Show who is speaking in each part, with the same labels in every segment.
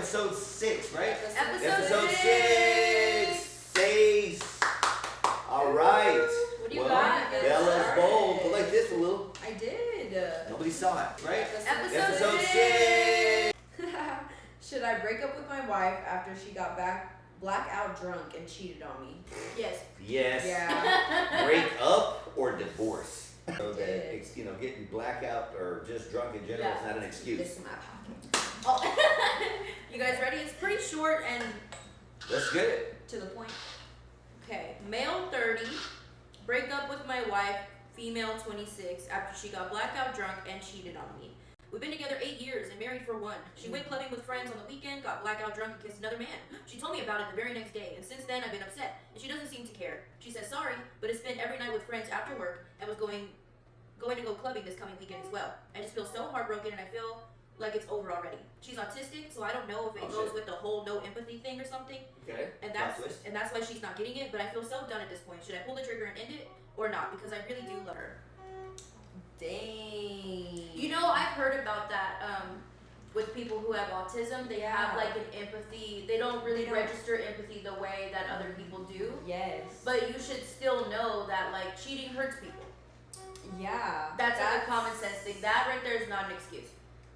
Speaker 1: episode 6, right?
Speaker 2: Episode
Speaker 1: 6. 6. All right.
Speaker 2: What do you got?
Speaker 1: Bella's bold. Go like this a little.
Speaker 3: I did.
Speaker 1: Nobody saw it, right?
Speaker 2: Episode
Speaker 1: 6.
Speaker 3: Should I break up with my wife after she got blackout drunk and cheated on me?
Speaker 2: Yes.
Speaker 1: Yes.
Speaker 3: Yeah.
Speaker 1: Break up or divorce. So that, getting blackout or just drunk in general is not an excuse.
Speaker 3: This in my pocket.
Speaker 2: Oh. You guys ready? It's pretty short and
Speaker 1: Let's get it.
Speaker 2: to the point. Okay. Male 30, break up with my wife, female 26, after she got blackout drunk and cheated on me. We've been together 8 years and married for 1. She went clubbing with friends on the weekend, got blackout drunk, and kissed another man. She told me about it the very next day, and since then I've been upset, and she doesn't seem to care. She says sorry, but has spent every night with friends after work and was going to go clubbing this coming weekend as well. I just feel so heartbroken, and I feel like it's over already. She's autistic, so I don't know if it goes with the whole no empathy thing or something.
Speaker 1: Okay.
Speaker 2: And that's why she's not getting it, but I feel so done at this point. Should I pull the trigger and end it or not? Because I really do love her.
Speaker 3: Dang.
Speaker 2: You know, I've heard about that with people who have autism. They have like an empathy. They don't really register empathy the way that other people do.
Speaker 3: Yes.
Speaker 2: But you should still know that like cheating hurts people.
Speaker 3: Yeah.
Speaker 2: That's like a common sense thing. That right there is not an excuse.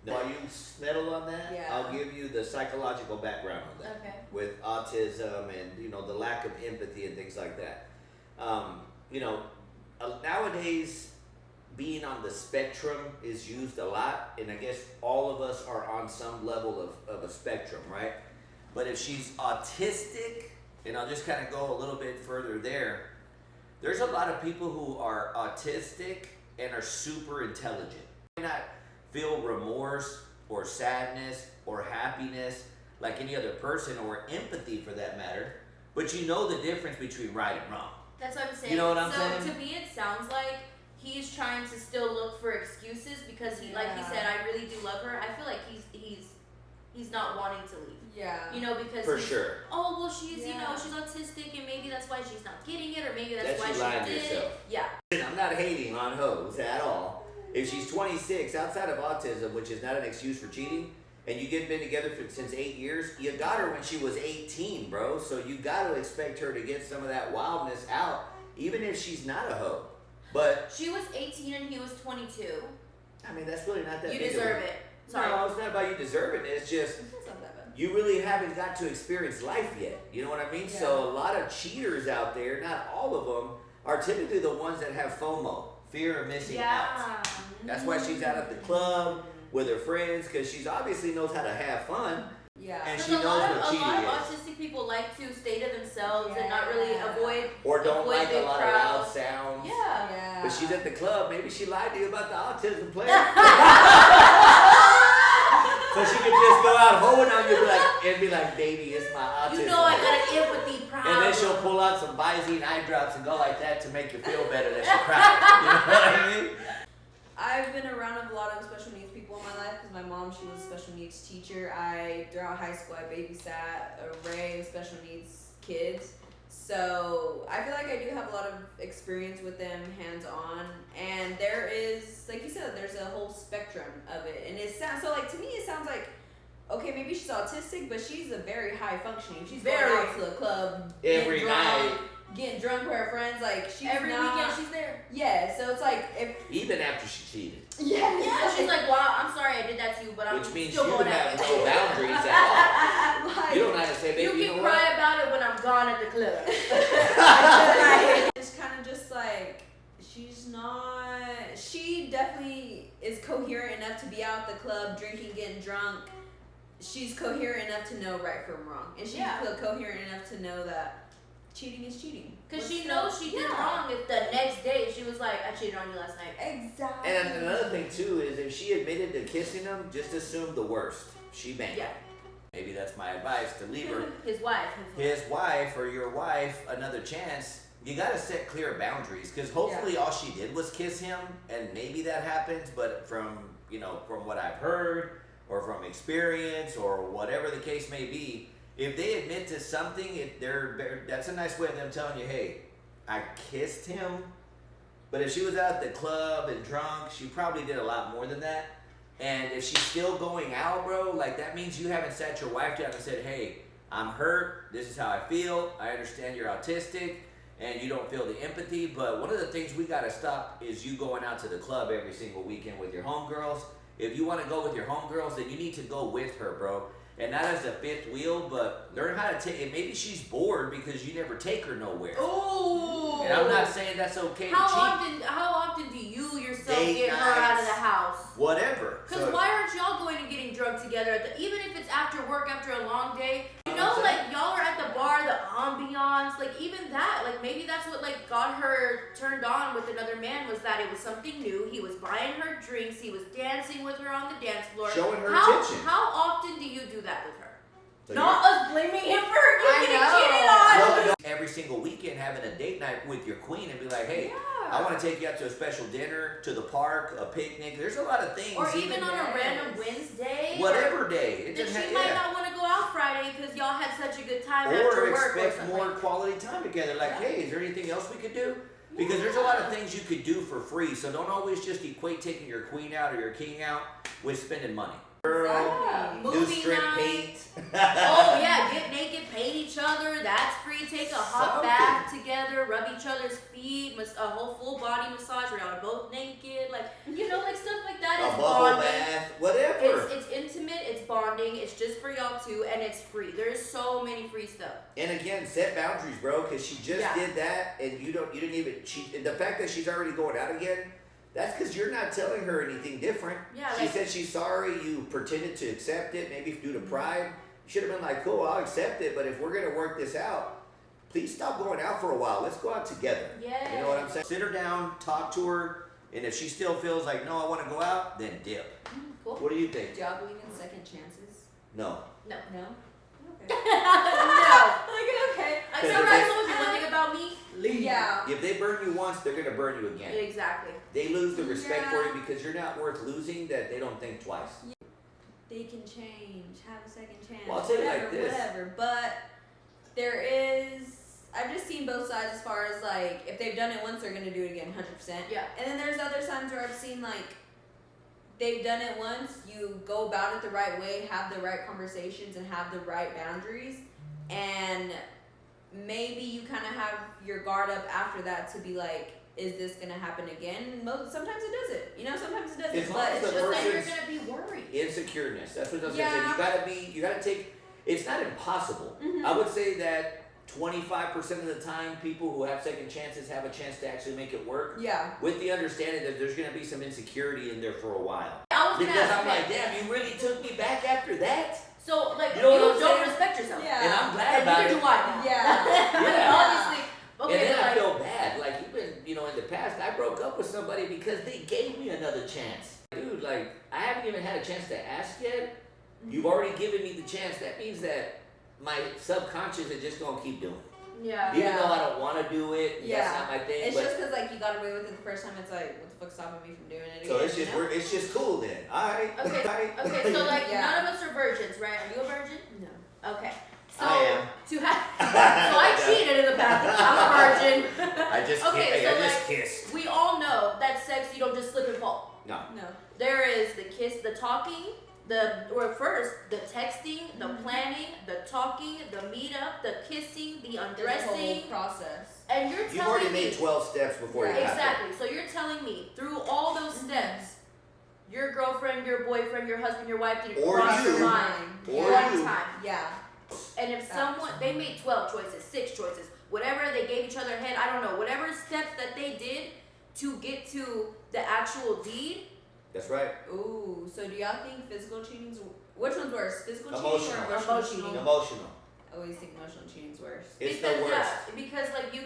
Speaker 1: Now, while you settle on that,
Speaker 3: Yeah.
Speaker 1: I'll give you the psychological background on that.
Speaker 2: Okay.
Speaker 1: With autism and, the lack of empathy and things like that. Nowadays, being on the spectrum is used a lot, and I guess all of us are on some level of a spectrum, right? But if she's autistic, and I'll just kind of go a little bit further there, there's a lot of people who are autistic and are super intelligent. They might not feel remorse or sadness or happiness like any other person, or empathy for that matter, but you know the difference between right and wrong.
Speaker 2: That's what I'm saying.
Speaker 1: You know what I'm saying?
Speaker 2: So to me, it sounds like he's trying to still look for excuses because like he said, I really do love her. I feel like he's not wanting to leave.
Speaker 3: Yeah.
Speaker 2: Because
Speaker 1: For sure.
Speaker 2: Oh well, she's she's autistic and maybe that's why she's not getting it, or maybe that's why
Speaker 1: you
Speaker 2: she
Speaker 1: lying to
Speaker 2: did
Speaker 1: yourself.
Speaker 2: it. Yeah.
Speaker 1: I'm not hating on hoes at all. If she's 26, outside of autism, which is not an excuse for cheating, and you've been together since 8 years, you got her when she was 18, bro. So you got to expect her to get some of that wildness out, even if she's not a hoe. But
Speaker 2: She was 18 and he was 22.
Speaker 1: I mean, that's really not that
Speaker 2: You
Speaker 1: big
Speaker 2: deserve
Speaker 1: of a...
Speaker 2: it. Sorry.
Speaker 1: No, it's not about you deserving it. It's just
Speaker 3: That's not that bad.
Speaker 1: you really haven't got to experience life yet. You know what I mean?
Speaker 3: Yeah.
Speaker 1: So a lot of cheaters out there, not all of them, are typically the ones that have FOMO, fear of missing out. That's why she's out at the club with her friends, because she obviously knows how to have fun,
Speaker 3: Yeah.
Speaker 1: and
Speaker 2: Because
Speaker 1: she knows what
Speaker 2: a lot
Speaker 1: cheating
Speaker 2: of
Speaker 1: is.
Speaker 2: autistic people like to stay to themselves and not really avoid.
Speaker 1: Or don't
Speaker 2: avoid
Speaker 1: like a
Speaker 2: big
Speaker 1: lot of loud
Speaker 2: crowds.
Speaker 1: sounds.
Speaker 2: Yeah.
Speaker 1: But she's at the club, maybe she lied to you about the autism plan. So she could just go out hoeing on you and be like, baby, it's my autism.
Speaker 2: You know I got an empathy problem.
Speaker 1: And then she'll pull out some Visine eye drops and go like that to make you feel better that she cried. You know what I mean?
Speaker 3: I've been around a lot of special needs people in my life because my mom, she was a special needs teacher. Throughout high school, I babysat an array of special needs kids. So I feel like I do have a lot of experience with them hands-on. And there is, like you said, there's a whole spectrum of it. And it sounds, so like to me, it sounds like, okay, maybe she's autistic, but she's a very high functioning. She's going out to the club
Speaker 1: Every night.
Speaker 3: getting drunk with her friends. Like she's
Speaker 2: Every
Speaker 3: not,
Speaker 2: weekend she's there.
Speaker 3: Yeah, so it's like if
Speaker 1: Even after she cheated.
Speaker 2: Yeah, she's like, wow, I'm sorry I did that to you, but I'm
Speaker 1: Which means
Speaker 2: still
Speaker 1: you
Speaker 2: going
Speaker 1: have
Speaker 2: at
Speaker 1: no
Speaker 2: it.
Speaker 1: boundaries at all.
Speaker 3: like,
Speaker 1: You don't have to say, baby,
Speaker 2: You
Speaker 1: you
Speaker 2: can
Speaker 1: know
Speaker 2: cry
Speaker 1: what?
Speaker 2: about it when I'm gone at the club.
Speaker 3: it's kind of just like she definitely is coherent enough to be out the club drinking, getting drunk. She's coherent enough to know right from wrong, and she's coherent enough to know that cheating is cheating.
Speaker 2: Because she knows she did wrong if the next day she was like, I cheated on you last night.
Speaker 3: Exactly.
Speaker 1: And another thing too is if she admitted to kissing him, just assume the worst. She banged.
Speaker 2: Yeah.
Speaker 1: Maybe that's my advice to leave her.
Speaker 2: His wife.
Speaker 1: His wife or your wife another chance. You gotta set clear boundaries, because hopefully all she did was kiss him, and maybe that happens. But from what I've heard or from experience or whatever the case may be, if they admit to something, that's a nice way of them telling you, hey, I kissed him. But if she was out at the club and drunk, she probably did a lot more than that. And if she's still going out, bro, like that means you haven't sat your wife down and said, hey, I'm hurt. This is how I feel. I understand you're autistic and you don't feel the empathy. But one of the things we got to stop is you going out to the club every single weekend with your homegirls. If you want to go with your homegirls, then you need to go with her, bro. And not as a fifth wheel, but learn how to take it. Maybe she's bored because you never take her nowhere.
Speaker 2: Ooh.
Speaker 1: And I'm not saying that's okay to cheat.
Speaker 2: How often do you yourself
Speaker 1: Date
Speaker 2: get her out of the
Speaker 1: nights.
Speaker 2: house?
Speaker 1: Whatever.
Speaker 2: Because
Speaker 1: So-
Speaker 2: why aren't y'all going and getting drunk together? Even if it's after work, after a long day, you know,
Speaker 1: I'm
Speaker 2: like y'all are at the bar, the ambiance, like even that, like maybe that's what like got her turned on with another man was that it was something new. He was buying her drinks, he was dancing with her on the dance floor.
Speaker 1: Showing her attention.
Speaker 2: How often do you do that with her?
Speaker 1: So
Speaker 2: Not us blaming him for
Speaker 3: I
Speaker 2: getting
Speaker 3: know.
Speaker 2: cheated on.
Speaker 1: No, no. Every single weekend having a date night with your queen and be like, hey,
Speaker 2: Yeah.
Speaker 1: I want to take you out to a special dinner, to the park, a picnic. There's a lot of things.
Speaker 2: Or even on a
Speaker 3: Yes.
Speaker 2: random Wednesday.
Speaker 1: whatever day. It
Speaker 2: Then
Speaker 1: doesn't
Speaker 2: she
Speaker 1: have,
Speaker 2: might
Speaker 1: yeah.
Speaker 2: not want to go out Friday because y'all had such a good time
Speaker 1: Or
Speaker 2: after work or
Speaker 1: expect
Speaker 2: something.
Speaker 1: more quality time together. Like,
Speaker 2: Yeah.
Speaker 1: hey, is there anything else we could do? Because there's a lot of things you could do for free. So don't always just equate taking your queen out or your king out with spending money. Girl,
Speaker 3: Exactly.
Speaker 1: new
Speaker 2: Movie
Speaker 1: strip
Speaker 2: night.
Speaker 1: paint.
Speaker 2: Oh yeah, get naked, paint each other. That's free. Take a hot
Speaker 1: Something.
Speaker 2: bath together, rub each other's feet, a whole full body massage where y'all are both naked. Like you know, like stuff like that
Speaker 1: A
Speaker 2: is
Speaker 1: bubble
Speaker 2: bonding.
Speaker 1: bath, whatever.
Speaker 2: It's intimate, it's bonding, it's just for y'all two, and it's free. There's so many free stuff.
Speaker 1: And again, set boundaries, bro, because she just
Speaker 2: Yeah.
Speaker 1: did that, and you didn't even. And the fact that she's already going out again, that's because you're not telling her anything different.
Speaker 2: Yeah,
Speaker 1: She
Speaker 2: like-
Speaker 1: said she's sorry. You pretended to accept it, maybe due to pride. You should have been like, cool, I'll accept it, but if we're gonna work this out, please stop going out for a while. Let's go out together.
Speaker 2: Yeah.
Speaker 1: You know what I'm saying? Sit her down, talk to her, and if she still feels like, no, I want to go out, then dip.
Speaker 2: Cool.
Speaker 1: What do you think?
Speaker 3: Do y'all believe in second chances?
Speaker 1: No.
Speaker 2: No.
Speaker 3: No?
Speaker 2: no.
Speaker 3: Like, okay.
Speaker 2: I
Speaker 1: Because
Speaker 2: said
Speaker 1: if
Speaker 2: I
Speaker 1: they-
Speaker 2: told you one thing about me. Leave.
Speaker 3: Yeah.
Speaker 1: If they burn you once, they're gonna burn you again.
Speaker 2: Exactly.
Speaker 1: They lose the respect for
Speaker 3: Yeah.
Speaker 1: you because you're not worth losing. That they don't think twice.
Speaker 3: They can change, have a second chance.
Speaker 1: Well, I'll tell you
Speaker 3: whatever,
Speaker 1: like this.
Speaker 3: Whatever. But there is, I've just seen both sides as far as like, if they've done it once, they're gonna do it again, 100%.
Speaker 2: Yeah.
Speaker 3: And then there's other times where I've seen like, they've done it once, you go about it the right way, have the right conversations, and have the right boundaries, and maybe you kind of have your guard up after that to be like, is this gonna happen again? Sometimes it doesn't. You know, sometimes it doesn't.
Speaker 1: As long
Speaker 3: But
Speaker 1: as
Speaker 3: it's
Speaker 1: the
Speaker 3: just
Speaker 2: Then
Speaker 3: like,
Speaker 2: you're
Speaker 1: person's-
Speaker 2: gonna be worried.
Speaker 1: Insecureness. That's what I was
Speaker 3: Yeah.
Speaker 1: saying. You gotta take. It's not impossible.
Speaker 3: Mhm.
Speaker 1: I would say that 25% of the time, people who have second chances have a chance to actually make it work.
Speaker 3: yeah.
Speaker 1: With the understanding that there's gonna be some insecurity in there for a while.
Speaker 2: I was gonna
Speaker 1: Because
Speaker 2: ask
Speaker 1: I'm
Speaker 2: that.
Speaker 1: like, damn, you really took me back after that?
Speaker 2: So like
Speaker 1: You know what I'm
Speaker 2: don't
Speaker 1: saying?
Speaker 2: respect yourself.
Speaker 3: Yeah.
Speaker 1: And I'm glad
Speaker 2: And
Speaker 1: about
Speaker 2: neither
Speaker 1: it.
Speaker 2: do I now.
Speaker 3: Yeah.
Speaker 1: Yeah.
Speaker 2: Obviously. Okay,
Speaker 1: And then
Speaker 2: but
Speaker 1: I
Speaker 2: like,
Speaker 1: feel bad. Like even, in the past, I broke up with somebody because they gave me another chance. Dude, like, I haven't even had a chance to ask yet. You've already given me the chance. That means that my subconscious is just gonna keep doing it.
Speaker 2: yeah.
Speaker 1: Even
Speaker 3: Yeah.
Speaker 1: though I don't want to do it,
Speaker 3: Yeah.
Speaker 1: that's not my thing.
Speaker 3: It's
Speaker 1: but
Speaker 3: just because like you got away with it the first time. It's like, what the fuck's stopping me from doing it again?
Speaker 1: so it's
Speaker 3: you
Speaker 1: just
Speaker 3: know?
Speaker 1: it's just cool then. All right.
Speaker 2: Okay.
Speaker 1: Alright.
Speaker 2: Okay, so like
Speaker 3: Yeah.
Speaker 2: none of us are virgins, right? Are you a virgin?
Speaker 3: No.
Speaker 2: Okay. So
Speaker 1: I am.
Speaker 2: to have so I cheated in the past. I'm a virgin.
Speaker 1: I just
Speaker 2: Okay, so
Speaker 1: I just
Speaker 2: like
Speaker 1: kissed.
Speaker 2: we all know that sex you don't just slip and fall.
Speaker 1: No.
Speaker 3: No.
Speaker 2: There is the kiss, the talking, the texting, the planning, the talking, the meetup, the kissing, the
Speaker 3: There's a
Speaker 2: undressing,
Speaker 3: whole process.
Speaker 2: and you're
Speaker 1: You've
Speaker 2: telling
Speaker 1: already
Speaker 2: me
Speaker 1: made 12 steps before
Speaker 3: Yeah.
Speaker 1: you have
Speaker 2: exactly. So you're telling me through all those steps, your girlfriend, your boyfriend, your husband, your wife didn't
Speaker 1: Or
Speaker 2: cross
Speaker 1: you.
Speaker 2: your mind
Speaker 1: Or
Speaker 2: one
Speaker 1: you.
Speaker 2: time.
Speaker 3: Yeah.
Speaker 2: And if someone, they made 12 choices, 6 choices, whatever, they gave each other a head, I don't know, whatever steps that they did to get to the actual deed.
Speaker 1: That's right.
Speaker 3: Ooh. So do y'all think physical cheating's which one's worse? Physical cheating
Speaker 1: Emotional.
Speaker 3: or emotional
Speaker 2: Emotional.
Speaker 3: cheating?
Speaker 1: Emotional.
Speaker 3: I always think emotional cheating's worse.
Speaker 1: It's
Speaker 2: because,
Speaker 1: the worst.
Speaker 2: Yeah, because like you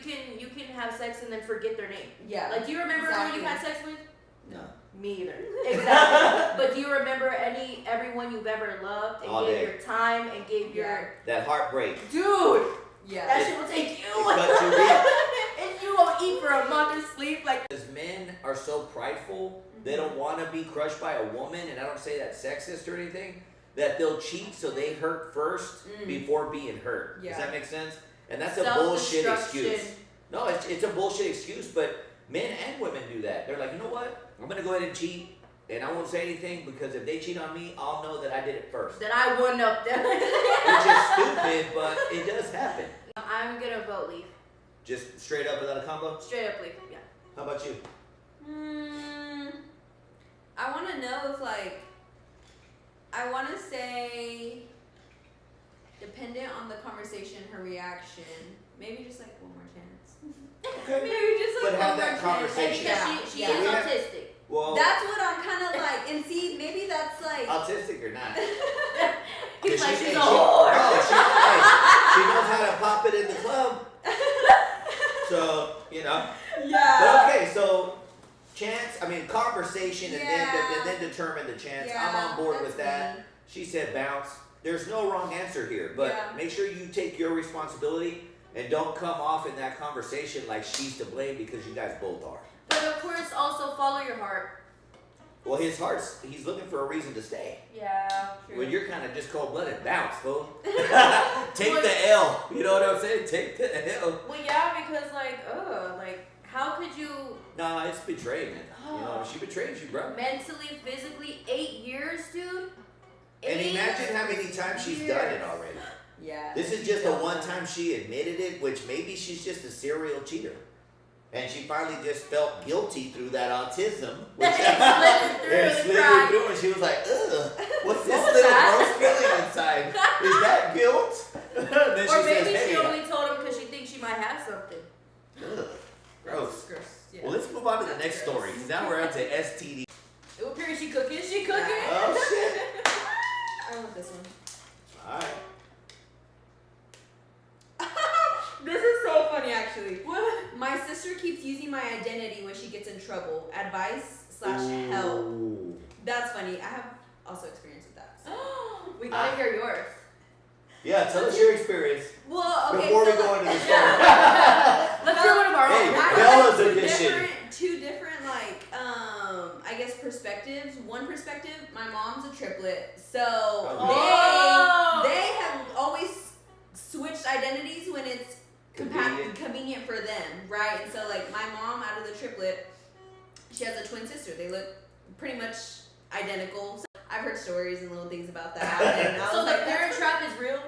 Speaker 2: can have sex and then forget their name.
Speaker 3: Yeah.
Speaker 2: Like, do you remember who
Speaker 3: Exactly.
Speaker 2: you had sex with?
Speaker 1: No.
Speaker 2: Me either. Exactly. But do you remember everyone you've ever loved and
Speaker 1: All
Speaker 2: gave
Speaker 1: day.
Speaker 2: your time and gave your
Speaker 1: That heartbreak.
Speaker 2: dude?
Speaker 3: Yeah.
Speaker 2: That shit will take you.
Speaker 1: It cuts you deep.
Speaker 2: And you won't eat for a month or sleep. Like,
Speaker 1: Because men are so prideful, they don't want to be crushed by a woman, and I don't say that sexist or anything, that they'll cheat so they hurt first before being hurt.
Speaker 3: Yeah.
Speaker 1: Does that make sense? And that's a bullshit
Speaker 2: self-destruction.
Speaker 1: excuse. No, it's a bullshit excuse, but men and women do that. They're like, you know what? I'm going to go ahead and cheat And I won't say anything because if they cheat on me, I'll know that I did it first.
Speaker 2: That I won up there.
Speaker 1: Which is stupid, but it does happen.
Speaker 2: I'm gonna vote leave.
Speaker 1: Just straight up without a combo?
Speaker 2: Straight up leave, yeah.
Speaker 1: How about you?
Speaker 3: I want to know if I want to say, dependent on the conversation, her reaction, maybe just like one more chance.
Speaker 1: Okay.
Speaker 3: Maybe just like
Speaker 1: But
Speaker 3: one
Speaker 1: have
Speaker 3: more
Speaker 1: that
Speaker 3: chance.
Speaker 1: conversation.
Speaker 2: Because she
Speaker 3: Yeah.
Speaker 2: is
Speaker 1: Yeah.
Speaker 2: autistic.
Speaker 1: Well,
Speaker 3: That's what I'm kind of like, and see, maybe that's like.
Speaker 1: autistic or not?
Speaker 2: He's like, she's a
Speaker 1: she,
Speaker 2: whore.
Speaker 1: No, she knows how to pop it in the club. So,
Speaker 3: Yeah.
Speaker 1: But okay, so conversation and
Speaker 3: Yeah.
Speaker 1: then determine the chance.
Speaker 3: Yeah,
Speaker 1: I'm on board
Speaker 3: that's
Speaker 1: with that.
Speaker 3: me.
Speaker 1: She said bounce. There's no wrong answer here, but
Speaker 3: Yeah.
Speaker 1: make sure you take your responsibility and don't come off in that conversation like she's to blame because you guys both are.
Speaker 2: But of course, also follow your heart.
Speaker 1: Well, he's looking for a reason to stay.
Speaker 2: Yeah.
Speaker 1: When you're kind of just cold-blooded, bounce, fool. Take the L. You know what I'm saying? Take the L.
Speaker 2: Well, yeah, because how could you
Speaker 1: Nah, it's betrayed, man. You know, she betrayed you, bro.
Speaker 2: mentally, physically, 8 years, dude?
Speaker 1: And
Speaker 2: 8
Speaker 1: imagine how many times she's done it already.
Speaker 3: Yeah.
Speaker 1: This is just the one time she admitted it, which maybe she's just a serial cheater. And she finally just felt guilty through that autism. Which
Speaker 2: It slid
Speaker 1: her through and she was like, ugh, what's this
Speaker 2: was
Speaker 1: little
Speaker 2: that?
Speaker 1: gross feeling inside? Is that guilt? Then
Speaker 2: Or
Speaker 1: she
Speaker 2: maybe
Speaker 1: says,
Speaker 2: she
Speaker 1: hey,
Speaker 2: only told him because she thinks she might have something.
Speaker 1: ugh, gross.
Speaker 3: Yeah.
Speaker 1: Well, let's move on to the next story. Now we're on to STD.
Speaker 2: It appears she cooking. She cooking.
Speaker 1: Oh, shit.
Speaker 3: I want this one.
Speaker 1: All right.
Speaker 3: This is so funny, actually.
Speaker 2: What?
Speaker 3: My sister keeps using my identity when she gets in trouble. Advice/help.
Speaker 1: Ooh.
Speaker 3: That's funny. I have also experience with that.
Speaker 2: We gotta hear yours.
Speaker 1: Yeah, tell us your experience
Speaker 3: Well, okay.
Speaker 1: before we
Speaker 3: so
Speaker 1: go into the story.
Speaker 2: Let's hear one of our
Speaker 1: Hey,
Speaker 2: own.
Speaker 3: I
Speaker 1: Bella's
Speaker 3: have
Speaker 1: edition.
Speaker 3: two different, I guess perspectives. One perspective, my mom's a triplet, so
Speaker 2: Oh.
Speaker 3: they have always switched identities when it's convenient for them, right? And so like my mom, out of the triplet, she has a twin sister. They look pretty much identical. So I've heard stories and little things about that. And I
Speaker 2: So
Speaker 3: was
Speaker 2: the
Speaker 3: like,
Speaker 2: parent trap is real?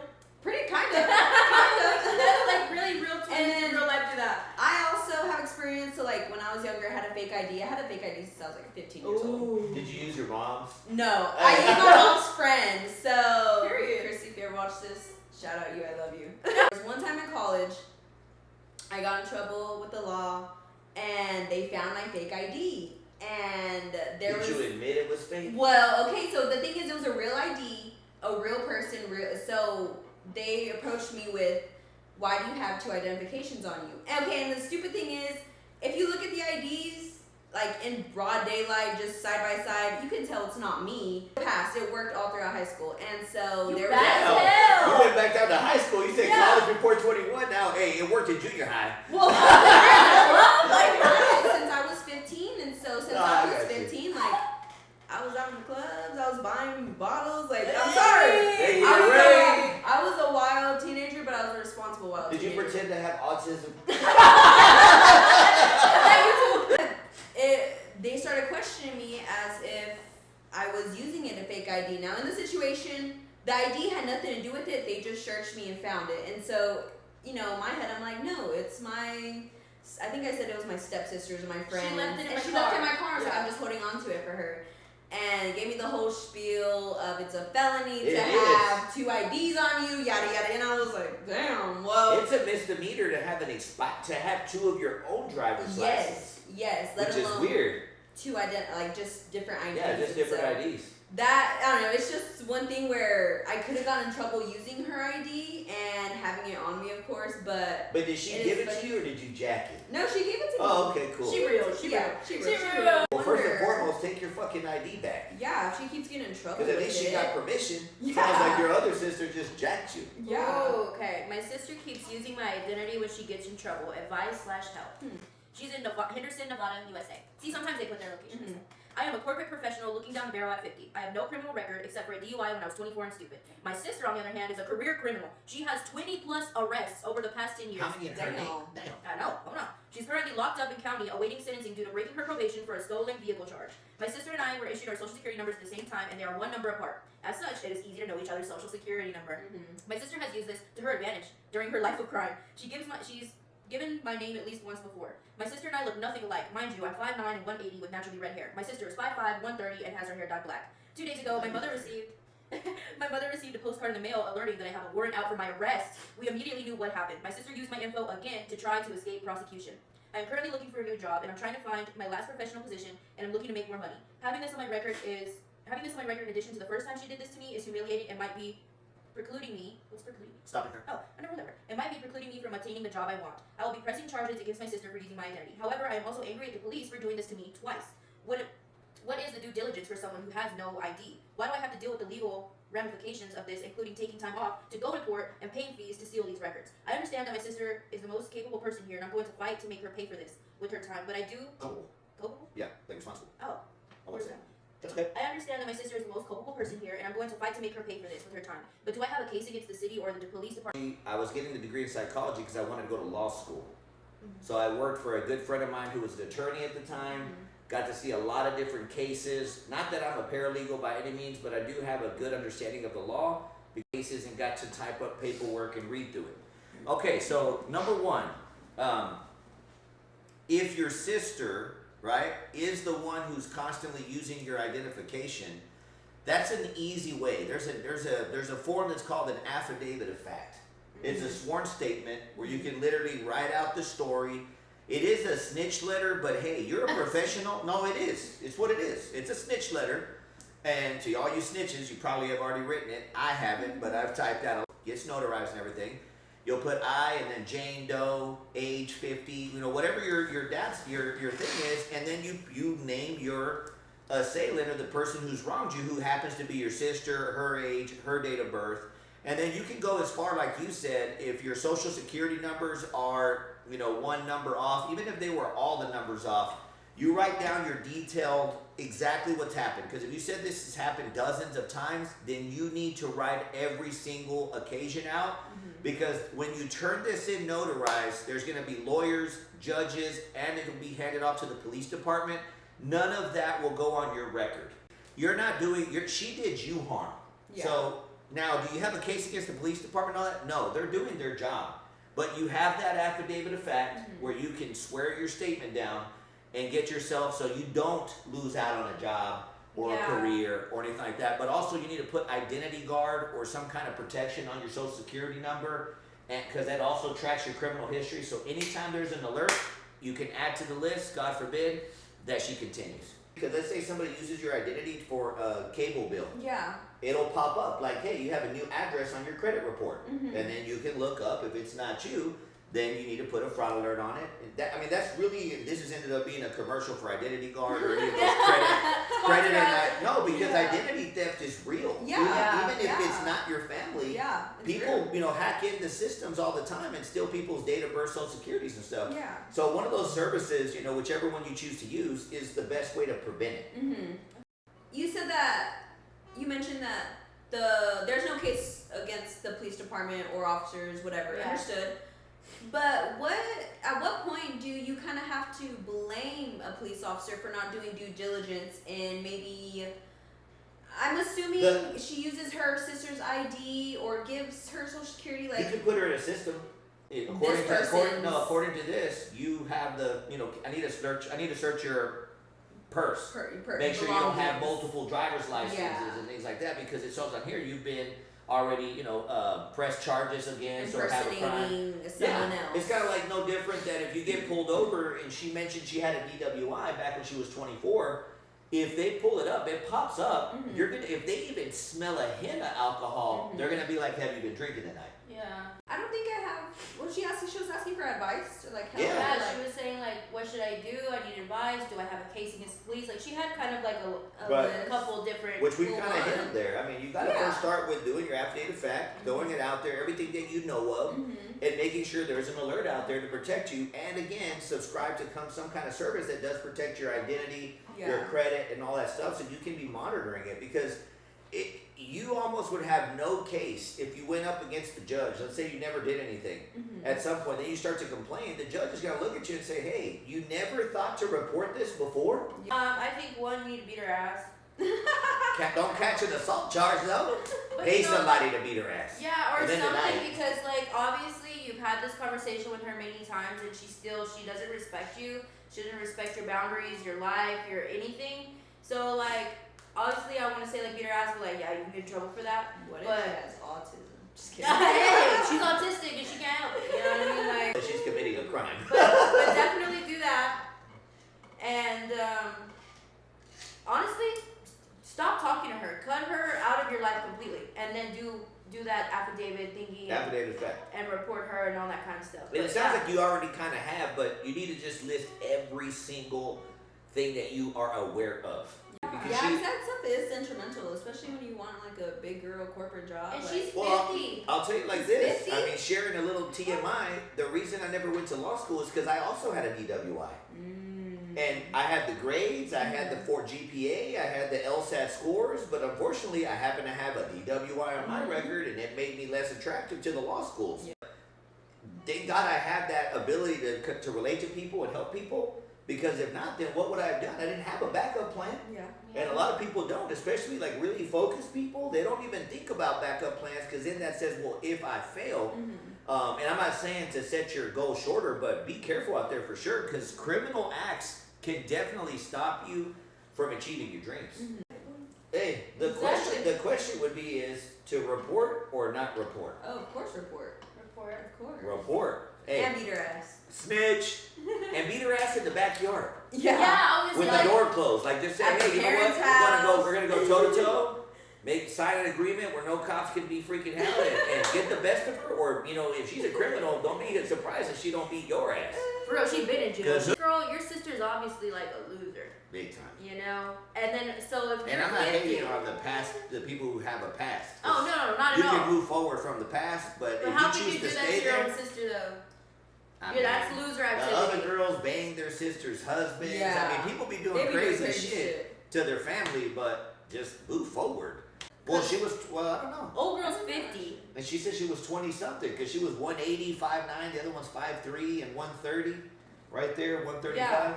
Speaker 3: pretty kind of.
Speaker 2: That's like really real twins
Speaker 3: And
Speaker 2: in real life do that.
Speaker 3: I also have experience, so like when I was younger, I had a fake ID. I had a fake ID since I was like 15 years old.
Speaker 1: Did you use your mom's?
Speaker 3: No, I used my mom's friend. So,
Speaker 2: Period.
Speaker 3: Chrissy, if you ever watch this, shout out you, I love you. There was one time in college, I got in trouble with the law, and they found my fake ID. And there was.
Speaker 1: Did you admit it was fake?
Speaker 3: Well, okay, so the thing is, it was a real ID, a real person. So they approached me with, why do you have two identifications on you? Okay, and the stupid thing is, if you look at the IDs, like in broad daylight, just side by side, you can tell it's not me. It worked all throughout high school, and so
Speaker 2: You
Speaker 3: there
Speaker 2: bad
Speaker 3: was.
Speaker 2: as hell.
Speaker 1: You went back down to high school. You said
Speaker 3: Yeah.
Speaker 1: college before 21. Now, hey, it worked in junior high.
Speaker 3: Well, since I was 15, and so since
Speaker 1: No,
Speaker 3: I
Speaker 1: I
Speaker 3: was
Speaker 1: got you.
Speaker 3: 15, like I was out in the clubs, I was buying bottles. Like I'm sorry,
Speaker 1: Hey,
Speaker 3: I was a wild teenager, but I was a responsible wild.
Speaker 1: Did you
Speaker 3: teenager.
Speaker 1: pretend to have autism?
Speaker 3: They started questioning me as if I was using it a fake ID. Now in the situation, the ID had nothing to do with it. They just searched me and found it. And so, in my head, I'm like, no, it's my. I think I said it was my stepsisters or my friends.
Speaker 2: She left it in
Speaker 3: and
Speaker 2: my
Speaker 3: she
Speaker 2: car.
Speaker 3: left it in my car, so
Speaker 2: Yeah.
Speaker 3: I'm just holding on to it for her. And gave me the whole spiel of it's a felony
Speaker 1: It
Speaker 3: to
Speaker 1: is.
Speaker 3: have two IDs on you, yada yada. And I was like, damn, whoa.
Speaker 1: It's a misdemeanor to have to have two of your own driver's license,
Speaker 3: Yes, let
Speaker 1: which is
Speaker 3: alone
Speaker 1: weird.
Speaker 3: two just different IDs.
Speaker 1: Yeah, just different
Speaker 3: So
Speaker 1: IDs.
Speaker 3: that, I don't know, it's just one thing where I could have gotten in trouble using her ID and having it on me, of course, but
Speaker 1: But did she
Speaker 3: It
Speaker 1: give
Speaker 3: is
Speaker 1: it to
Speaker 3: funny.
Speaker 1: you or did you jack it?
Speaker 3: no, she gave it to me.
Speaker 1: Oh, okay, cool.
Speaker 2: She real. She
Speaker 3: Yeah,
Speaker 2: real.
Speaker 3: she
Speaker 2: She
Speaker 3: real.
Speaker 2: real.
Speaker 1: Well, first and
Speaker 3: Wonder.
Speaker 1: foremost, take your fucking ID back.
Speaker 3: Yeah, if she keeps getting in trouble
Speaker 1: Because at
Speaker 3: with
Speaker 1: least she
Speaker 3: it.
Speaker 1: got permission.
Speaker 3: Yeah.
Speaker 1: Sounds like your other sister just jacked you.
Speaker 3: Yeah.
Speaker 2: Oh, okay. My sister keeps using my identity when she gets in trouble. Advice/help. She's in Henderson, Nevada, USA. See, sometimes they put their locations. I am a corporate professional looking down the barrel at 50. I have no criminal record except for a DUI when I was 24 and stupid. My sister, on the other hand, is a career criminal. She has 20 plus arrests over the past 10 years.
Speaker 1: How many in her name? Damn.
Speaker 2: I know, hold on. She's currently locked up in county awaiting sentencing due to breaking her probation for a stolen vehicle charge. My sister and I were issued our social security numbers at the same time, and they are one number apart. As such, it is easy to know each other's social security number. My sister has used this to her advantage during her life of crime. She's given my name at least once before. My sister and I look nothing alike. Mind you, I'm 5'9" and 180 with naturally red hair. My sister is 5'5", 130, and has her hair dyed black. 2 days ago, my mother received a postcard in the mail alerting that I have a warrant out for my arrest. We immediately knew what happened. My sister used my info again to try to escape prosecution. I am currently looking for a new job, and I'm trying to find my last professional position, and I'm looking to make more money. Having this on my record in addition to the first time she did this to me is humiliating and might be precluding me. What's precluding me?
Speaker 1: Stopping her.
Speaker 2: Oh, I never remember. It might be precluding me from attaining the job I want. I will be pressing charges against my sister for using my identity. However, I am also angry at the police for doing this to me twice. What is the due diligence for someone who has no ID? Why do I have to deal with the legal ramifications of this, including taking time off to go to court and paying fees to steal these records? I understand that my sister is the most capable person here, and I'm going to fight to make her pay for this with her time. But I do. Culpable?
Speaker 1: Yeah, like responsible.
Speaker 2: Oh.
Speaker 1: What's that? That's okay.
Speaker 2: I understand that my sister is the most culpable person here, and I'm going to fight to make her pay for this with her time. But do I have a case against the city or the police department?
Speaker 1: I was getting the degree in psychology because I wanted to go to law school. So I worked for a good friend of mine who was an attorney at the time. Got to see a lot of different cases. Not that I'm a paralegal by any means, but I do have a good understanding of the law, the cases, and got to type up paperwork and read through it. Okay, so number one, if your sister, right, is the one who's constantly using your identification, that's an easy way. There's a form that's called an affidavit of fact. It's a sworn statement where you can literally write out the story. It is a snitch letter, but hey, you're a professional. No, it is. It's what it is. It's a snitch letter. And to all you snitches, you probably have already written it. I haven't, but I've typed out. Gets notarized and everything. You'll put I and then Jane Doe, age 50, whatever your thing is, and then you name your assailant or the person who's wronged you, who happens to be your sister, her age, her date of birth. And then you can go as far, like you said, if your social security numbers are, one number off, even if they were all the numbers off, you write down your detailed, exactly what's happened. Because if you said this has happened dozens of times, then you need to write every single occasion out. Because when you turn this in notarized, there's going to be lawyers, judges, and it'll be handed off to the police department. None of that will go on your record. You're not doing, she did you harm. Yeah. So now, do you have a case against the police department on that? No, they're doing their job. But you have that affidavit of fact where you can swear your statement down and get yourself so you don't lose out on a job or a career or anything like that. But also you need to put identity guard or some kind of protection on your social security number, and because that also tracks your criminal history. So anytime there's an alert, you can add to the list, God forbid, that she continues. Because let's say somebody uses your identity for a cable bill. Yeah. It'll pop up like, hey, you have a new address on your credit report. And then you can look up, if it's not you, then you need to put a fraud alert on it. That's really, this has ended up being a commercial for Identity Guard or any of those credit no, because identity theft is real. Yeah. Even if it's not your family, people, hack into systems all the time and steal people's date of birth, social securities and stuff. Yeah. So one of those services, whichever one you choose to use, is the best way to prevent it.
Speaker 3: You mentioned that there's no case against the police department or officers, whatever. Understood. But at what point do you kind of have to blame a police officer for not doing due diligence and maybe, I'm assuming she uses her sister's ID or gives her social security,
Speaker 1: you can put her in a system. According to this, you have I need to search your purse. Make sure you don't have multiple driver's licenses and things like that, because it shows on here you've been already, press charges against or have a crime. Someone else. It's kind of like no different than if you get pulled over and she mentioned she had a DWI back when she was 24. If they pull it up, it pops up. You're gonna, if they even smell a hint of alcohol, they're gonna be like, "Have you been drinking tonight?"
Speaker 3: Yeah. I don't think I have. What she was asking for advice or like help.
Speaker 2: Yeah, she was saying like, what should should I do? I need advice. Do I have a case against the police? Like, she had kind of like a
Speaker 1: Right.
Speaker 2: couple different.
Speaker 1: Which we
Speaker 2: full
Speaker 1: kind of
Speaker 2: on-
Speaker 1: hit there. I mean, you got to
Speaker 3: Yeah.
Speaker 1: first start with doing your affidavit of fact, throwing it out there, everything that you know of, and making sure there's an alert out there to protect you. And again, subscribe to some kind of service that does protect your identity, your credit, and all that stuff, so you can be monitoring it. Because you almost would have no case if you went up against the judge. Let's say you never did anything. At some point, then you start to complain. The judge is going to look at you and say, "Hey, you never thought to report this before?"
Speaker 2: I think one, you need to beat her ass.
Speaker 1: Don't catch an assault charge though.
Speaker 2: But
Speaker 1: Pay
Speaker 2: you know,
Speaker 1: somebody to beat her ass.
Speaker 2: Yeah, or
Speaker 1: And then deny
Speaker 2: something,
Speaker 1: it.
Speaker 2: because like obviously you've had this conversation with her many times and she doesn't respect you. She doesn't respect your boundaries, your life, your anything. So like obviously I want to say like beat her ass, but like yeah, you can get in trouble for that.
Speaker 3: What if
Speaker 2: But-
Speaker 3: she has autism? Just kidding.
Speaker 2: Hey, she's autistic and she can't help it. You know what I mean? Like,
Speaker 1: She's committing a crime.
Speaker 2: but definitely do that. And honestly, stop talking to her. Cut her out of your life completely, and then do that affidavit thingy
Speaker 1: Affidavit of fact.
Speaker 2: and report her and all that kind of stuff.
Speaker 1: And it
Speaker 2: But
Speaker 1: sounds
Speaker 2: yeah.
Speaker 1: like you already kind of have, but you need to just list every single thing that you are aware of. Because
Speaker 3: Yeah,
Speaker 1: she-
Speaker 3: because that stuff is sentimental, especially when you want like a big girl corporate job.
Speaker 2: And
Speaker 3: like,
Speaker 2: she's
Speaker 1: Well,
Speaker 2: 50.
Speaker 1: I'll tell you like
Speaker 3: She's
Speaker 1: this.
Speaker 3: 50?
Speaker 1: I mean, sharing a little TMI, the reason I never went to law school is because I also had a DWI. And I had the grades, I had the 4 GPA, I had the LSAT scores, but unfortunately I happen to have a DWI on my record, and it made me less attractive to the law schools.
Speaker 3: Yeah.
Speaker 1: Thank God I had that ability to relate to people and help people, because if not, then what would I have done? I didn't have a backup plan.
Speaker 3: Yeah.
Speaker 1: And a lot of people don't, especially like really focused people. They don't even think about backup plans, because then that says, well, if I fail, and I'm not saying to set your goal shorter, but be careful out there for sure, because criminal acts can definitely stop you from achieving your dreams. Hey, the question would be is to report or not report?
Speaker 3: Oh, of course, report.
Speaker 2: Report.
Speaker 3: Of course.
Speaker 1: Report. Hey,
Speaker 3: And beat her ass.
Speaker 1: snitch, and beat her ass in the backyard
Speaker 2: Yeah, I was
Speaker 1: with
Speaker 2: like,
Speaker 1: the door closed. Like just say,
Speaker 3: At
Speaker 1: hey,
Speaker 3: the
Speaker 1: you know what?
Speaker 3: parents'
Speaker 1: We're gonna go toe to toe. Sign an agreement where no cops can be freaking out and get the best of her. Or if she's a criminal, don't be surprised if she don't beat your ass.
Speaker 2: for real, she's been in jail.
Speaker 1: 'Cause-
Speaker 2: Girl, your sister's obviously like a loser,
Speaker 1: Big time.
Speaker 2: you know? And then, so if
Speaker 1: And
Speaker 2: you're
Speaker 1: I'm not
Speaker 2: 50,
Speaker 1: hating on the past, the people who have a past.
Speaker 2: Oh, no, not
Speaker 1: You
Speaker 2: at all.
Speaker 1: can move forward from the past, but
Speaker 2: But
Speaker 1: if
Speaker 2: how
Speaker 1: you
Speaker 2: can
Speaker 1: choose
Speaker 2: you
Speaker 1: to
Speaker 2: do that
Speaker 1: stay
Speaker 2: to your
Speaker 1: there,
Speaker 2: own sister, though?
Speaker 1: I
Speaker 2: Yeah, that's
Speaker 1: mean,
Speaker 2: loser
Speaker 1: the
Speaker 2: activity.
Speaker 1: other girls bang their sisters' husbands.
Speaker 3: Yeah.
Speaker 1: I mean, people be
Speaker 3: They
Speaker 1: doing
Speaker 3: be doing
Speaker 1: crazy
Speaker 3: crazy
Speaker 1: shit to their family, but just move forward. Well, I don't know.
Speaker 2: Old girl's 50.
Speaker 1: And she said she was 20 something because she was 180, 5'9", the other one's 5'3", and 130. Right there, 135.
Speaker 2: Yeah.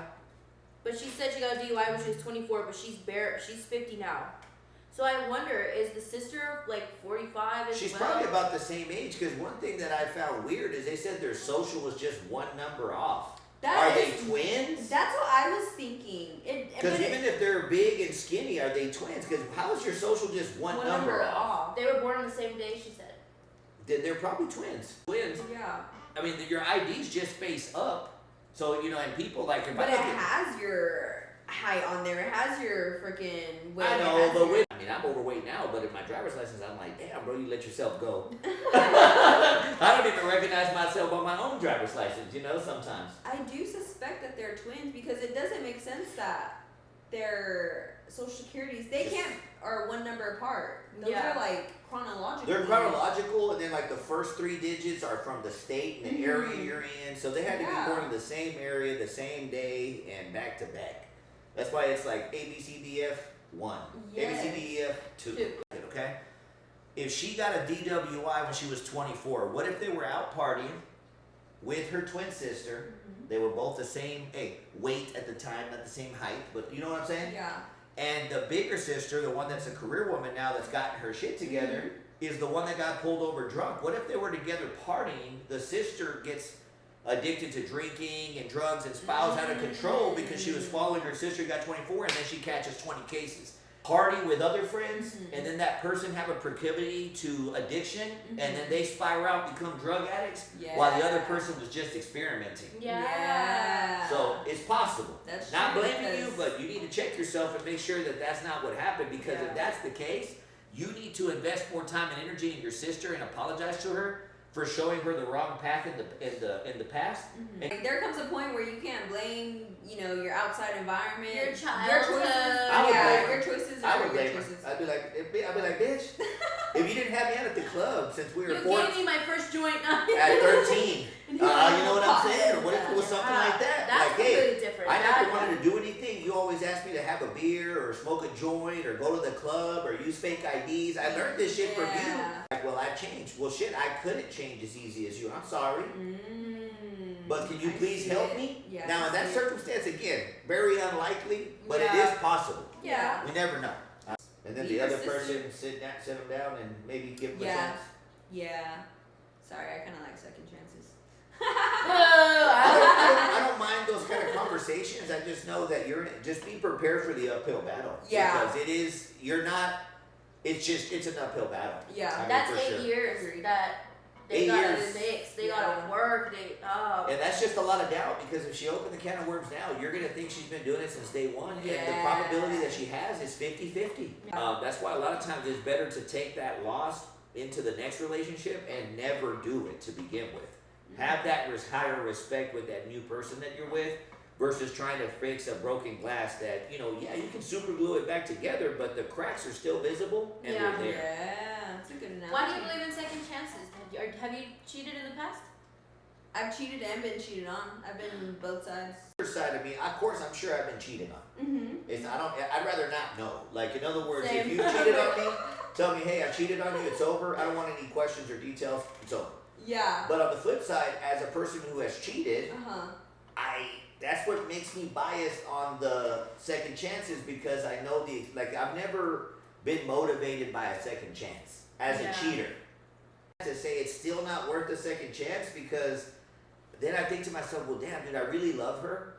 Speaker 2: But she said she got a DUI when she was 24, but she's 50 now. So I wonder, is the sister like 45 as
Speaker 1: She's
Speaker 2: well?
Speaker 1: probably about the same age, because one thing that I found weird is they said their social was just one number off. Are they twins?
Speaker 3: That's what I was thinking.
Speaker 1: Because even if they're big and skinny, are they twins? Because how is your social just one number off?
Speaker 2: They were born on the same day, she said.
Speaker 1: Then they're probably twins. Twins.
Speaker 3: Yeah.
Speaker 1: I mean, your IDs just face up. So, and people like... if
Speaker 3: But
Speaker 1: I
Speaker 3: it
Speaker 1: look at-
Speaker 3: has your height on there. It has your freaking weight.
Speaker 1: I
Speaker 3: It
Speaker 1: know,
Speaker 3: has
Speaker 1: but
Speaker 3: your-
Speaker 1: I'm overweight now, but in my driver's license, I'm like, damn, bro, you let yourself go. I don't even recognize myself on my own driver's license, sometimes.
Speaker 3: I do suspect that they're twins because it doesn't make sense that their social securities are one number apart. Those
Speaker 2: Yeah.
Speaker 3: are like chronological.
Speaker 1: They're chronological, and then like the first 3 digits are from the state and the area you're in. So they had to
Speaker 3: Yeah.
Speaker 1: be born in the same area, the same day, and back to back. That's why it's like ABCDF 1,
Speaker 3: Yes.
Speaker 1: ABCDEF 2. Okay? If she got a DWI when she was 24, what if they were out partying with her twin sister? They were both the same weight at the time, not the same height, but you know what I'm saying?
Speaker 3: Yeah.
Speaker 1: And the bigger sister, the one that's a career woman now that's gotten her shit together, is the one that got pulled over drunk. What if they were together partying, the sister gets addicted to drinking and drugs and spirals out of control because she was following her sister, got 24, and then she catches 20 cases. Party with other friends, and then that person have a proclivity to addiction, and then they spiral out, become drug addicts, while the other person was just experimenting.
Speaker 2: Yeah.
Speaker 1: So it's possible.
Speaker 3: That's
Speaker 1: Not
Speaker 3: true,
Speaker 1: blaming you,
Speaker 3: because-
Speaker 1: but you need to check yourself and make sure that that's not what happened, because if that's the case, you need to invest more time and energy in your sister and apologize to her for showing her the wrong path in the past. And
Speaker 3: Like, there comes a point where you can't blame, you know, your outside environment,
Speaker 2: Your child.
Speaker 3: your choices.
Speaker 1: I would blame her.
Speaker 3: Your choices
Speaker 1: I
Speaker 3: are
Speaker 1: would
Speaker 3: your
Speaker 1: blame her.
Speaker 3: choices.
Speaker 1: I'd be like, bitch, if you didn't have me out at the club since we were
Speaker 2: You
Speaker 1: 14
Speaker 2: gave me my first joint.
Speaker 1: at 13, you know what I'm saying? Or what if it was something like that?
Speaker 2: That's
Speaker 1: Like, hey,
Speaker 2: completely different.
Speaker 1: I never wanted to do anything. You always asked me to have a beer or smoke a joint or go to the club or use fake IDs. I learned this shit from you. Like, well, I changed. Well, shit, I couldn't change as easy as you. I'm sorry. But can you please help me?
Speaker 3: Yeah,
Speaker 1: now, in that circumstance, again, very unlikely, but it
Speaker 3: Yeah.
Speaker 1: is possible.
Speaker 3: Yeah.
Speaker 1: We never know. And then
Speaker 3: Be
Speaker 1: the other
Speaker 3: persistent.
Speaker 1: person sit them down and maybe give them a
Speaker 3: Yeah.
Speaker 1: chance.
Speaker 3: Yeah. Sorry, I kind of like second chances.
Speaker 1: I don't mind those kind of conversations. I just know that just be prepared for the uphill battle.
Speaker 3: Yeah.
Speaker 1: Because it's an uphill battle.
Speaker 3: Yeah.
Speaker 1: I mean,
Speaker 2: That's
Speaker 1: for
Speaker 2: 8
Speaker 1: sure.
Speaker 2: years that they
Speaker 1: 8
Speaker 2: gotta
Speaker 1: years.
Speaker 2: mix. They
Speaker 3: Yeah.
Speaker 2: gotta work.
Speaker 1: And that's just a lot of doubt because if she opened the can of worms now, you're going to think she's been doing it since day one. And the
Speaker 3: Yeah.
Speaker 1: probability that she has is 50-50. That's why a lot of times it's better to take that loss into the next relationship and never do it to begin with. Have that higher respect with that new person that you're with versus trying to fix a broken glass that, you can super glue it back together, but the cracks are still visible and
Speaker 2: Yeah.
Speaker 1: they're there.
Speaker 3: Yeah, that's a good analogy.
Speaker 2: Why do you believe in second chances? Have you cheated in the past?
Speaker 3: I've cheated and been cheated on. I've been both sides.
Speaker 1: Other side of me, of course, I'm sure I've been cheated on.
Speaker 3: Mm-hmm.
Speaker 1: I'd rather not know. Like, in other words,
Speaker 3: Same.
Speaker 1: if you cheated on me, tell me, hey, I cheated on you, it's over. I don't want any questions or details, it's over.
Speaker 3: Yeah.
Speaker 1: But on the flip side, as a person who has cheated,
Speaker 3: Uh-huh.
Speaker 1: that's what makes me biased on the second chances because I know I've never been motivated by a second chance as
Speaker 2: Yeah.
Speaker 1: a cheater. To say it's still not worth a second chance because then I think to myself, well, damn, dude, I really love her.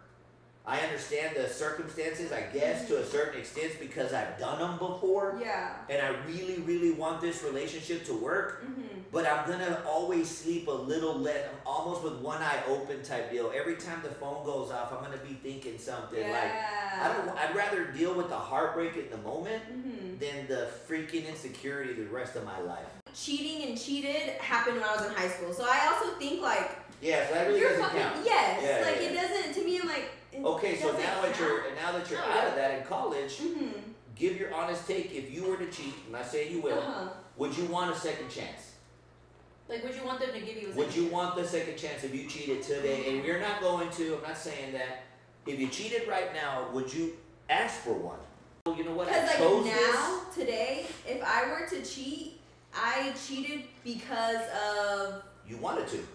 Speaker 1: I understand the circumstances, I guess, to a certain extent because I've done them before.
Speaker 3: Yeah.
Speaker 1: And I really, really want this relationship to work. But I'm gonna always sleep a little less. I'm almost with one eye open type deal. Every time the phone goes off, I'm gonna be thinking something I'd rather deal with the heartbreak in the moment than the freaking insecurity the rest of my life.
Speaker 3: Cheating and cheated happened when I was in high school. So I also think like
Speaker 1: Yeah, so that really
Speaker 3: you're
Speaker 1: doesn't
Speaker 3: fucking
Speaker 1: count.
Speaker 3: yes.
Speaker 1: Yeah,
Speaker 3: like
Speaker 1: yeah.
Speaker 3: it doesn't to me I'm like it
Speaker 1: Okay, so
Speaker 3: doesn't
Speaker 1: now that you're
Speaker 2: Oh,
Speaker 1: out of that in college,
Speaker 3: Mhm.
Speaker 1: give your honest take. If you were to cheat, I'm not saying you will,
Speaker 3: Uh-huh.
Speaker 1: would you want a second chance?
Speaker 2: Like, would you want them to give you a
Speaker 1: Would
Speaker 2: second
Speaker 1: you
Speaker 2: chance?
Speaker 1: want the second chance if you cheated today? And you're not going to, I'm not saying that. If you cheated right now, would you ask for one? Well, you know what?
Speaker 3: Because
Speaker 1: I
Speaker 3: like
Speaker 1: chose
Speaker 3: now, today, if I were to cheat, I cheated because of
Speaker 1: this. You wanted to.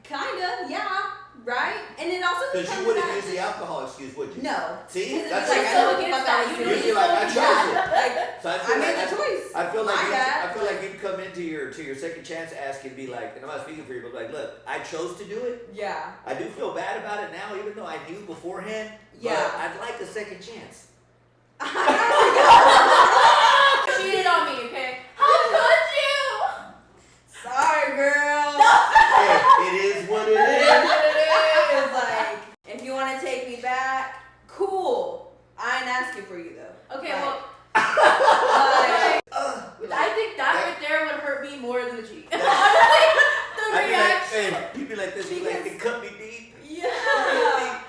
Speaker 3: kinda, yeah, right? And it also
Speaker 1: Because
Speaker 3: becomes
Speaker 1: you wouldn't
Speaker 3: that
Speaker 1: use the alcohol excuse, would you?
Speaker 3: no.
Speaker 1: See?
Speaker 3: 'Cause it's
Speaker 1: That's
Speaker 3: like,
Speaker 1: it.
Speaker 3: I
Speaker 2: so
Speaker 3: know what the
Speaker 2: against
Speaker 3: fuck I
Speaker 2: that,
Speaker 3: was
Speaker 2: you
Speaker 3: doing.
Speaker 1: You'd be like, I chose it.
Speaker 3: Like,
Speaker 1: So I feel
Speaker 3: I
Speaker 1: like
Speaker 3: made the choice.
Speaker 1: I feel like
Speaker 3: My bad.
Speaker 1: I feel like you'd come into your second chance ask and be like, and I'm not speaking for you, but like, look, I chose to do it.
Speaker 3: Yeah.
Speaker 1: I do feel bad about it now, even though I knew beforehand.
Speaker 3: Yeah.
Speaker 1: But I'd like a second chance.
Speaker 2: Cheated on me, okay? How could you?
Speaker 3: Sorry, girl.
Speaker 1: Hey, it is what it is.
Speaker 3: It's like, if you want to take me back, cool. I ain't asking for you though.
Speaker 2: Okay,
Speaker 3: Like,
Speaker 2: well,
Speaker 3: like,
Speaker 2: I think that right there would hurt me more than the cheat. Honestly, the
Speaker 1: I'd be like,
Speaker 2: reaction.
Speaker 1: hey, you'd be like this, you'd be like, it cut me deep.
Speaker 3: yeah.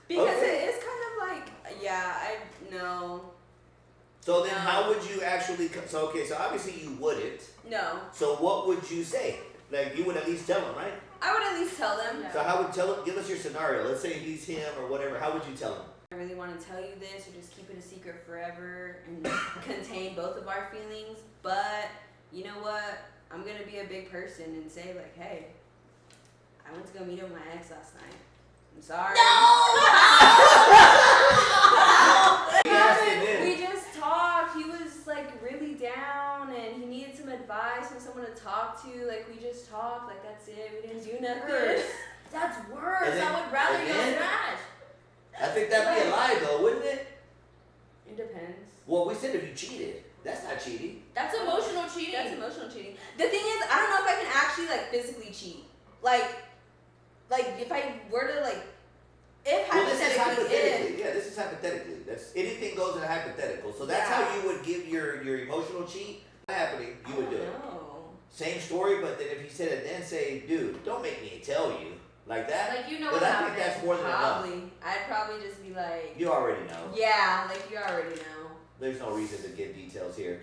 Speaker 3: Because
Speaker 1: Okay.
Speaker 3: it is kind of like, yeah, I know.
Speaker 1: So then
Speaker 3: No.
Speaker 1: how would you actually, so obviously you wouldn't.
Speaker 3: No.
Speaker 1: So what would you say? Like, you would at least tell him, right?
Speaker 3: I would at least tell them.
Speaker 2: Yeah.
Speaker 1: So how would tell him, give us your scenario. Let's say he's him or whatever. How would you tell him?
Speaker 3: I really want to tell you this or just keep it a secret forever and contain both of our feelings, but you know what? I'm going to be a big person and say like, hey, I went to go meet up with my ex last night. I'm sorry.
Speaker 1: Yes, it did.
Speaker 3: We just talked. He was like really down and he needed some advice and someone to talk to. Like we just talked. Like that's it. We didn't do nothing.
Speaker 2: Worse. That's worse.
Speaker 1: And then-
Speaker 2: I would rather
Speaker 1: and
Speaker 2: you
Speaker 1: then-
Speaker 2: smash.
Speaker 1: I think that'd be a lie though, wouldn't it?
Speaker 3: It depends.
Speaker 1: Well, we said if you cheated. That's not cheating.
Speaker 2: That's emotional cheating.
Speaker 3: That's emotional cheating. The thing is, I don't know if I can actually like physically cheat. Like if I were to like, if
Speaker 1: Well, this is
Speaker 3: hypothetically,
Speaker 1: hypothetically. Yeah, this is hypothetically. That's anything goes in a hypothetical. So that's
Speaker 3: Yeah.
Speaker 1: how you would give your emotional cheat happening. You would do it.
Speaker 3: No.
Speaker 1: same story, but then if he said it then, say, dude, don't make me tell you. Like that?
Speaker 2: Like, you know
Speaker 1: Because
Speaker 2: what
Speaker 1: I
Speaker 2: happened.
Speaker 1: think that's more than enough.
Speaker 3: I'd probably just be like,
Speaker 1: You already know.
Speaker 3: yeah, like you already know.
Speaker 1: There's no reason to give details here.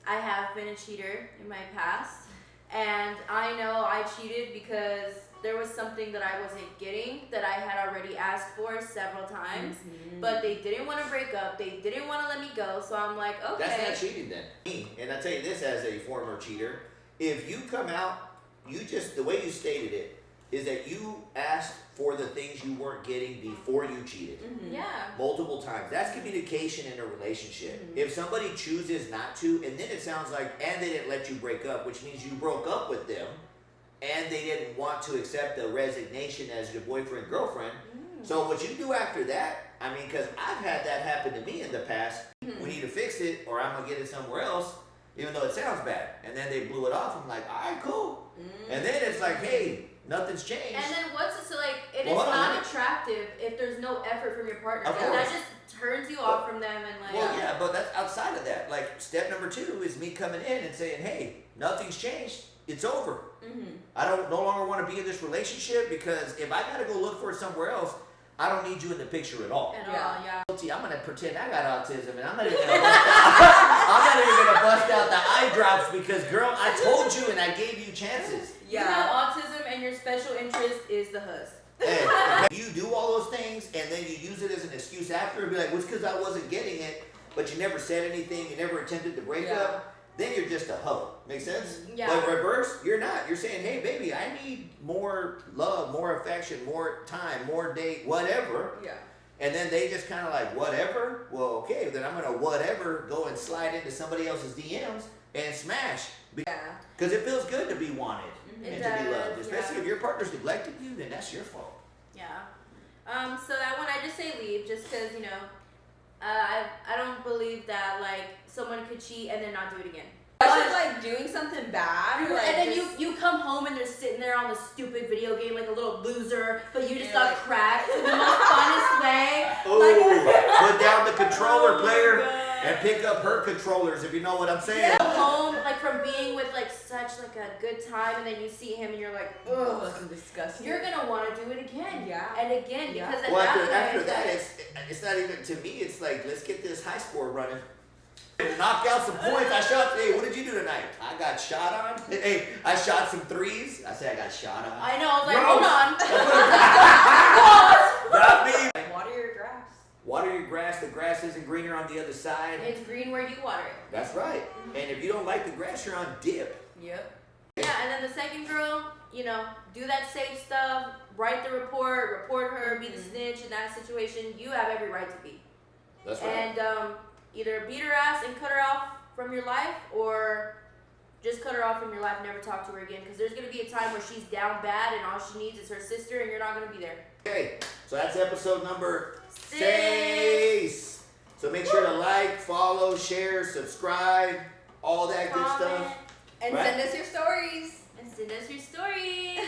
Speaker 2: I have been a cheater in my past, and I know I cheated because there was something that I wasn't getting that I had already asked for several times, but they didn't want to break up. They didn't want to let me go, so I'm like, okay.
Speaker 1: That's not cheating then. And I tell you this as a former cheater, if you come out, the way you stated it, is that you asked for the things you weren't getting before you cheated.
Speaker 2: Yeah.
Speaker 1: Multiple times. That's communication in a relationship. If somebody chooses not to, and then it sounds like, and they didn't let you break up, which means you broke up with them, and they didn't want to accept the resignation as your boyfriend, girlfriend. So what you do after that, I mean, because I've had that happen to me in the past, we need to fix it, or I'm going to get it somewhere else, even though it sounds bad. And then they blew it off. I'm like, all right, cool. And then it's like, hey, nothing's changed.
Speaker 2: And then it is
Speaker 1: Well, hold on,
Speaker 2: not attractive if there's no effort from your partner.
Speaker 1: Of
Speaker 2: And that
Speaker 1: course.
Speaker 2: just turns you off from them and like.
Speaker 1: Well, yeah, but that's outside of that. Like, step number 2 is me coming in and saying, hey, nothing's changed. It's over. I no longer want to be in this relationship because if I got to go look for it somewhere else, I don't need you in the picture at all.
Speaker 2: At all, yeah.
Speaker 1: I'm gonna pretend I got autism and I'm not even gonna bust out the eye drops because, girl, I told you and I gave you chances.
Speaker 2: You have autism and your special interest is the hus.
Speaker 1: Hey, you do all those things and then you use it as an excuse after and be like, well, it's because I wasn't getting it, but you never said anything, you never attempted to break up. Then you're just a hoe. Make sense?
Speaker 2: Yeah.
Speaker 1: But reverse, you're not. You're saying, hey, baby, I need more love, more affection, more time, more date, whatever.
Speaker 3: Yeah.
Speaker 1: And then they just kind of like, whatever? Well, okay, then I'm going to whatever go and slide into somebody else's DMs and smash. Because it feels good to be wanted and to be loved. Especially if your partner's neglected you, then that's your fault.
Speaker 2: Yeah. So that one, I just say leave just because, you know, I don't believe that, like, someone could cheat and then not do it again.
Speaker 3: Especially, like, doing something bad. Like,
Speaker 2: and then you come home and they're sitting there on the stupid video game like a little loser, but you just got
Speaker 3: like,
Speaker 2: cracked in the most funnest way.
Speaker 1: Oh, put down the controller, player, and pick up her controllers, if you know what I'm saying.
Speaker 2: Come home, like, from being with, like, such, like, a good time, and then you see him and you're like, ugh.
Speaker 3: That's disgusting.
Speaker 2: You're gonna want to do it again.
Speaker 3: Yeah.
Speaker 2: And again, because
Speaker 1: Well,
Speaker 2: at
Speaker 1: after
Speaker 2: that
Speaker 1: that, it's not even, to me, it's like, let's get this high score running. Knock out some points. I shot, hey, what did you do tonight? I got shot on. Hey, I shot some threes. I said I got shot on.
Speaker 2: I know, I was like, hold on.
Speaker 1: Not me.
Speaker 3: Water your grass.
Speaker 1: Water your grass. The grass isn't greener on the other side.
Speaker 2: It's green where you water it.
Speaker 1: That's right. And if you don't like the grass, you're on dip.
Speaker 3: Yep.
Speaker 2: Yeah, and then the second girl, you know, do that safe stuff, write the report her, be the snitch in that situation. You have every right to be.
Speaker 1: That's right.
Speaker 2: And either beat her ass and cut her off from your life, or just cut her off from your life and never talk to her again. Because there's going to be a time where she's down bad and all she needs is her sister and you're not going to be there.
Speaker 1: Okay, so that's episode number 6. So make sure to like, follow, share, subscribe, all that good stuff.
Speaker 3: And
Speaker 1: Right.
Speaker 3: send us your stories.
Speaker 2: And send us your stories.